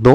2,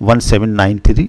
1793।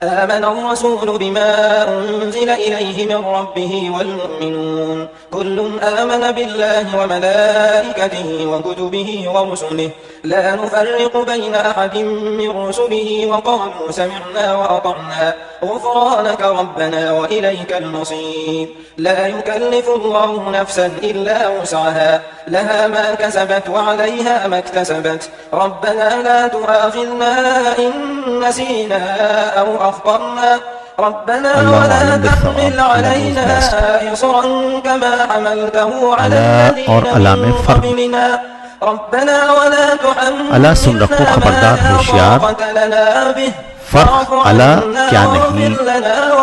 آمن الرسول بما أنزل إليه من ربه والمؤمنون كل آمن بالله وملائكته وكتبه ورسله لا نفرق بين أحد من رسله وقالوا سمعنا وأطعنا غفرانك ربنا وإليك المصير لا يكلف الله نفسا إلا وسعها لها ما كسبت وعليها ما اكتسبت ربنا لا تؤاخذنا إن نسينا أو أخطأنا ربنا ولا تحمل علينا إصرا كما حملته على الذين من قبلنا ربنا ولا تحملنا ما لا طاقة لنا به فرق الا کیا نہیں،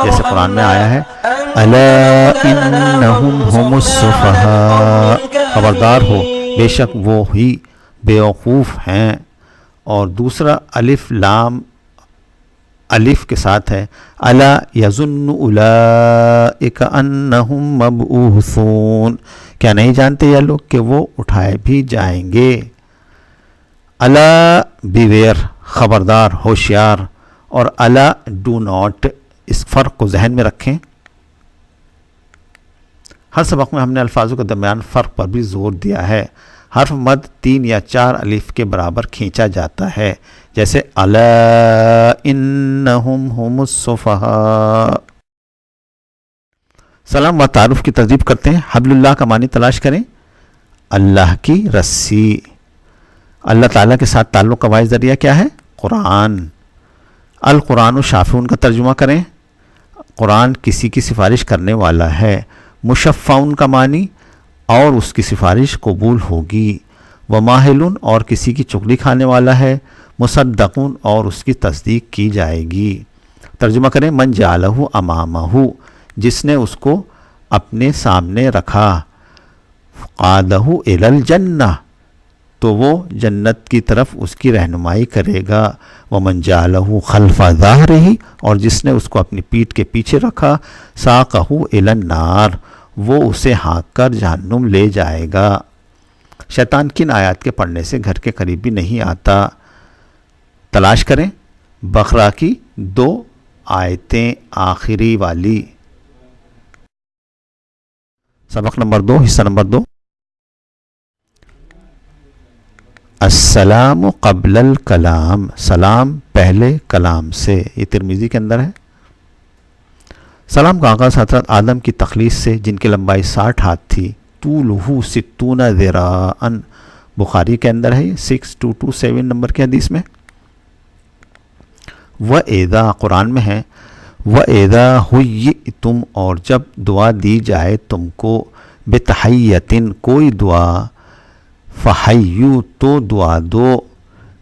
جیسے قرآن میں آیا ہے الا انہم ہم السفہاء، خبردار ہو بے شک وہ ہی بیوقوف ہیں. اور دوسرا الف لام الف کے ساتھ ہے الا یظن اولئک انہم مبعوثون، کیا نہیں جانتے یہ لوگ کہ وہ اٹھائے بھی جائیں گے. الا بیویئر، خبردار، ہوشیار، اور الا ڈو ناٹ، اس فرق کو ذہن میں رکھیں. ہر سبق میں ہم نے الفاظوں کے درمیان فرق پر بھی زور دیا ہے. حرف مد 3 یا 4 الف کے برابر کھینچا جاتا ہے، جیسے الا انہم ہم السفہاء. سلام و تعارف کی ترغیب کرتے ہیں. حبل اللہ کا معنی تلاش کریں، اللہ کی رسی. اللہ تعالیٰ کے ساتھ تعلق کا واحد ذریعہ کیا ہے؟ قرآن. القرآن و شافعون کا ترجمہ کریں، قرآن کسی کی سفارش کرنے والا ہے. مشفعون کا معنی اور اس کی سفارش قبول ہوگی. وماہلون اور کسی کی چغلی کھانے والا ہے. مصدقون اور اس کی تصدیق کی جائے گی. ترجمہ کریں من جعلہ امامہ، جس نے اس کو اپنے سامنے رکھا. قادہ الی الجنہ، تو وہ جنت کی طرف اس کی رہنمائی کرے گا. ومن جعلہ خلف ظہرہ، اور جس نے اس کو اپنی پیٹھ کے پیچھے رکھا. ساقہ الی النار، وہ اسے ہانک کر جہنم لے جائے گا. شیطان کن آیات کے پڑھنے سے گھر کے قریب بھی نہیں آتا؟ تلاش کریں بقرہ کی 2 آیتیں آخری والی. سبق نمبر 2، حصہ نمبر 2. السلام قبل الکلام، سلام پہلے کلام سے. یہ ترمذی کے اندر ہے. سلام کا آغاز حضرت آدم کی تخلیق سے، جن کی لمبائی 60 ہاتھ تھی. طولہ 60 ذراعا، بخاری کے اندر ہے 6227 نمبر کی حدیث میں. وَإِذَا، قرآن میں ہے وَإِذَا حُيِّئْتُمْ، اور جب دعا دی جائے تم کو. بِتَحِيَّةٍ، کوئی دعا. فَحَيُّوا، تو دعا دو.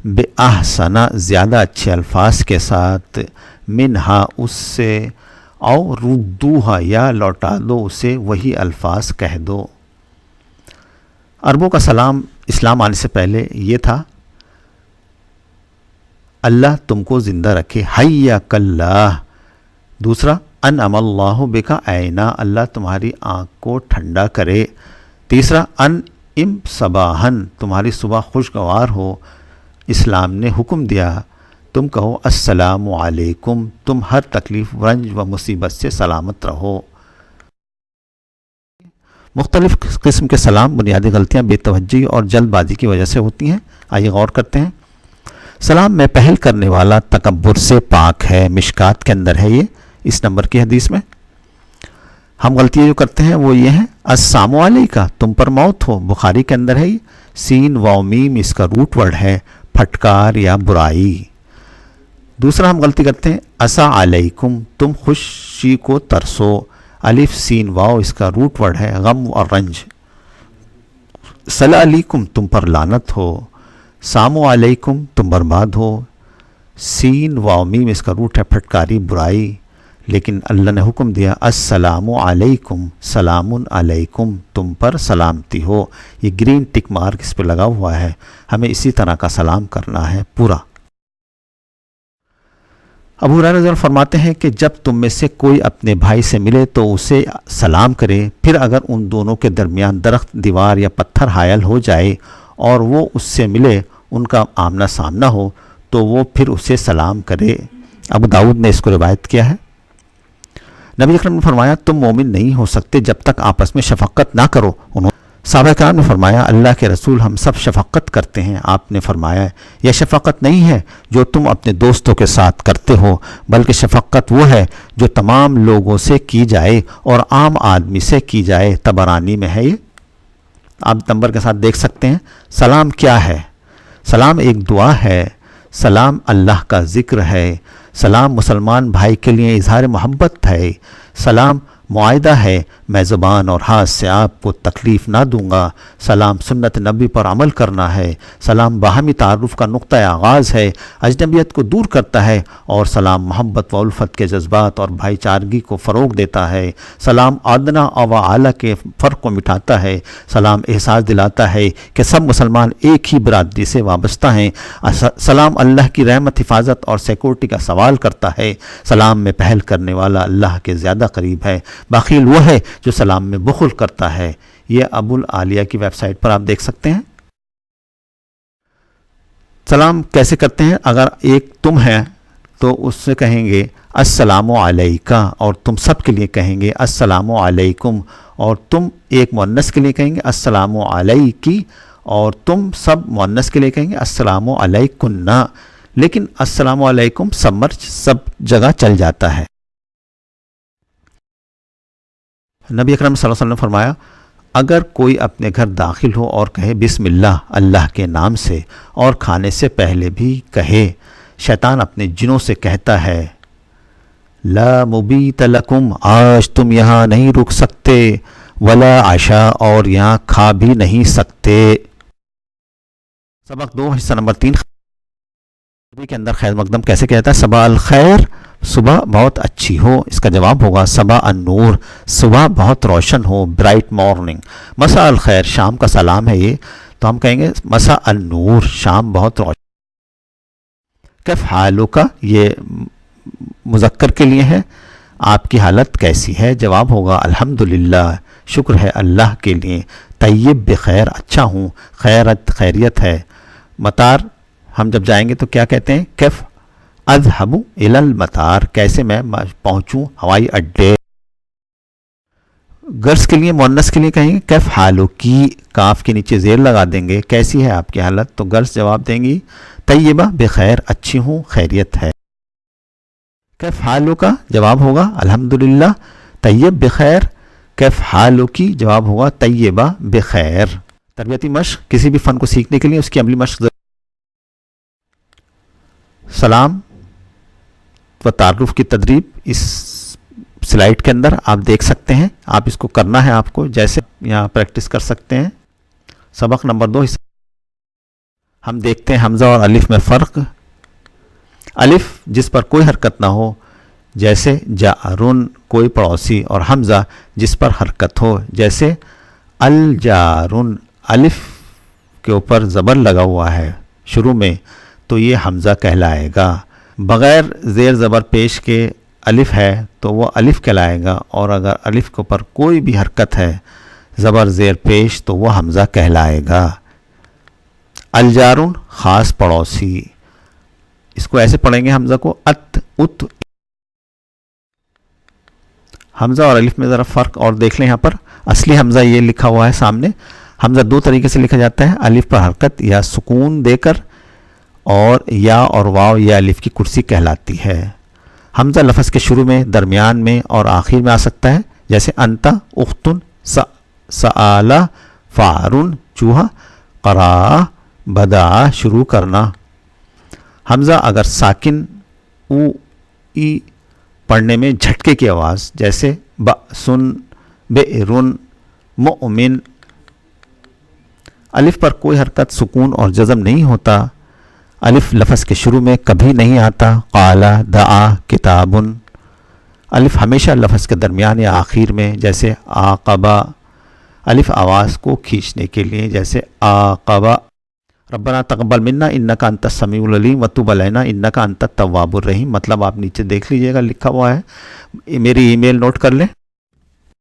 بِأَحْسَنَ، زیادہ اچھے الفاظ کے ساتھ. مِنْہا، اس سے. اور ردوہا، یا لوٹا دو اسے وہی الفاظ کہہ دو. عربوں کا سلام اسلام آنے سے پہلے یہ تھا: اللہ تم کو زندہ رکھے. حیاک اللہ. دوسرا انعم اللہ بک عینا، اللہ تمہاری آنکھ کو ٹھنڈا کرے. تیسرا انعم صباحن، تمہاری صبح خوشگوار ہو. اسلام نے حکم دیا تم کہو السلام علیکم، تم ہر تکلیف، رنج و مصیبت سے سلامت رہو. مختلف قسم کے سلام بنیادی غلطیاں بے توجہی اور جلد بازی کی وجہ سے ہوتی ہیں. آئیے غور کرتے ہیں. سلام میں پہل کرنے والا تکبر سے پاک ہے. مشکات کے اندر ہے یہ، اس نمبر کی حدیث میں. ہم غلطیاں جو کرتے ہیں وہ یہ ہیں: السلام علیکہ، تم پر موت ہو. بخاری کے اندر ہے یہ. سین واو میم اس کا روٹ ورڈ ہے، پھٹکار یا برائی. دوسرا ہم غلطی کرتے ہیں: اسا علیکم، تم خوشی کو ترسو. الف سین واو اس کا روٹ ورڈ ہے، غم اور رنج. صلی علیکم، تم پر لعنت ہو. سامو علیکم، تم برباد ہو. سین واو میم اس کا روٹ ہے، پھٹکاری، برائی. لیکن اللہ نے حکم دیا السلام علیکم، سلام علیکم، تم پر سلامتی ہو. یہ گرین ٹک مارک اس پہ لگا ہوا ہے. ہمیں اسی طرح کا سلام کرنا ہے پورا. ابو ہریرہ رضی اللہ عنہ فرماتے ہیں کہ جب تم میں سے کوئی اپنے بھائی سے ملے تو اسے سلام کرے. پھر اگر ان دونوں کے درمیان درخت، دیوار یا پتھر حائل ہو جائے اور وہ اس سے ملے، ان کا آمنا سامنا ہو، تو وہ پھر اسے سلام کرے. ابو داؤد نے اس کو روایت کیا ہے۔ نبی اکرم نے فرمایا تم مومن نہیں ہو سکتے جب تک آپس میں شفقت نہ کرو۔ صحابہ کرام نے فرمایا اللہ کے رسول ہم سب شفقت کرتے ہیں۔ آپ نے فرمایا یہ شفقت نہیں ہے جو تم اپنے دوستوں کے ساتھ کرتے ہو، بلکہ شفقت وہ ہے جو تمام لوگوں سے کی جائے اور عام آدمی سے کی جائے۔ طبرانی میں ہے یہ، آپ نمبر کے ساتھ دیکھ سکتے ہیں۔ سلام کیا ہے؟ سلام ایک دعا ہے، سلام اللہ کا ذکر ہے، سلام مسلمان بھائی کے لیے اظہار محبت ہے، سلام معاہدہ ہے میں زبان اور ہاتھ سے آپ کو تکلیف نہ دوں گا، سلام سنت نبی پر عمل کرنا ہے، سلام باہمی تعارف کا نقطہ آغاز ہے، اجنبیت کو دور کرتا ہے، اور سلام محبت و الفت کے جذبات اور بھائی چارگی کو فروغ دیتا ہے، سلام ادنا و اعلیٰ کے فرق کو مٹاتا ہے، سلام احساس دلاتا ہے کہ سب مسلمان ایک ہی برادری سے وابستہ ہیں، سلام اللہ کی رحمت حفاظت اور سیکورٹی کا سوال کرتا ہے، سلام میں پہل کرنے والا اللہ کے زیادہ قریب ہے، بخیل وہ ہے جو سلام میں بخل کرتا ہے۔ یہ ابو العالیہ کی ویب سائٹ پر آپ دیکھ سکتے ہیں۔ سلام کیسے کرتے ہیں؟ اگر ایک تم ہے تو اس سے کہیں گے السلام علیکہ، اور تم سب کے لیے کہیں گے السلام علیکم، اور تم ایک مؤنث کے لیے کہیں گے السلام علیکی، اور تم سب مؤنث کے لیے کہیں گے السلام علیکن، لیکن السلام علیکم سب جگہ چل جاتا ہے۔ نبی اکرم صلی اللہ علیہ وسلم نے فرمایا اگر کوئی اپنے گھر داخل ہو اور کہے بسم اللہ، اللہ کے نام سے، اور کھانے سے پہلے بھی کہے، شیطان اپنے جنوں سے کہتا ہے لا مبیت لکم، آج تم یہاں نہیں رک سکتے، ولا عشاء، اور یہاں کھا بھی نہیں سکتے۔ سبق 2 حصہ نمبر 3 کے اندر خیر مقدم کیسے کہتا ہے؟ صباح الخیر، صبح بہت اچھی ہو، اس کا جواب ہوگا صباح النور، صبح بہت روشن ہو، برائٹ مارننگ۔ مساء الخیر، شام کا سلام ہے یہ، تو ہم کہیں گے مساء النور، شام بہت روشن۔ کیف حالک، یہ مذکر کے لیے ہے، آپ کی حالت کیسی ہے؟ جواب ہوگا الحمدللہ، شکر ہے اللہ کے لیے۔ طیب، بخیر، اچھا ہوں، خیریت ہے۔ مطار، ہم جب جائیں گے تو کیا کہتے ہیں؟ کیف اذهب الى المطار، کیسے میں پہنچوں ہوائی اڈے۔ گرس کے لیے، مؤنث کے لیے کہیں گے کیف حالکی، کاف کے نیچے زیر لگا دیں گے، کیسی ہے آپ کی حالت؟ تو گرس جواب دیں گی طیبہ، بخیر، اچھی ہوں، خیریت ہے۔ کیف حالک، جواب ہوگا الحمدللہ، طیب، بخیر۔ کیف حالکی، جواب ہوگا طیبہ، بخیر۔ تربیتی مشق، کسی بھی فن کو سیکھنے کے لیے اس کی عملی مشق۔ سلام و تعارف کی تدریب اس سلائیڈ کے اندر آپ دیکھ سکتے ہیں، آپ اس کو کرنا ہے، آپ کو جیسے یہاں پریکٹس کر سکتے ہیں۔ سبق نمبر 2 ہم دیکھتے ہیں حمزہ اور الف میں فرق۔ الف جس پر کوئی حرکت نہ ہو جیسے جارن، کوئی پڑوسی، اور حمزہ جس پر حرکت ہو جیسے الجارن، الف کے اوپر زبر لگا ہوا ہے شروع میں تو یہ حمزہ کہلائے گا، بغیر زیر زبر پیش کے الف ہے تو وہ الف کہلائے گا، اور اگر الف کے اوپر کوئی بھی حرکت ہے زبر زیر پیش تو وہ حمزہ کہلائے گا۔ الجارن، خاص پڑوسی، اس کو ایسے پڑھیں گے حمزہ کو ات، ات۔ حمزہ اور الف میں ذرا فرق اور دیکھ لیں، یہاں پر اصلی حمزہ یہ لکھا ہوا ہے سامنے۔ حمزہ 2 طریقے سے لکھا جاتا ہے، الف پر حرکت یا سکون دے کر، اور یا اور واو یا الف کی کرسی کہلاتی ہے۔ حمزہ لفظ کے شروع میں، درمیان میں اور آخر میں آ سکتا ہے، جیسے انتا، اختن، سآلا، فارن، چوہا، قرا، بدا، شروع کرنا۔ حمزہ اگر ساکن او ای پڑھنے میں جھٹکے کی آواز، جیسے بأسن، بئرن، مؤمن۔ الف پر کوئی حرکت، سکون اور جزم نہیں ہوتا، الف لفظ کے شروع میں کبھی نہیں آتا، قالا، دعا، کتابن۔ الف ہمیشہ لفظ کے درمیان یا آخر میں، جیسے عاقبہ۔ الف آواز کو کھینچنے کے لیے، جیسے عاقبہ۔ ربنا تقبل منا انک انت السمیع العلیم وتب علینا انک انت التواب الرحیم، مطلب آپ نیچے دیکھ لیجئے گا، لکھا ہوا ہے، میری ای میل نوٹ کر لیں۔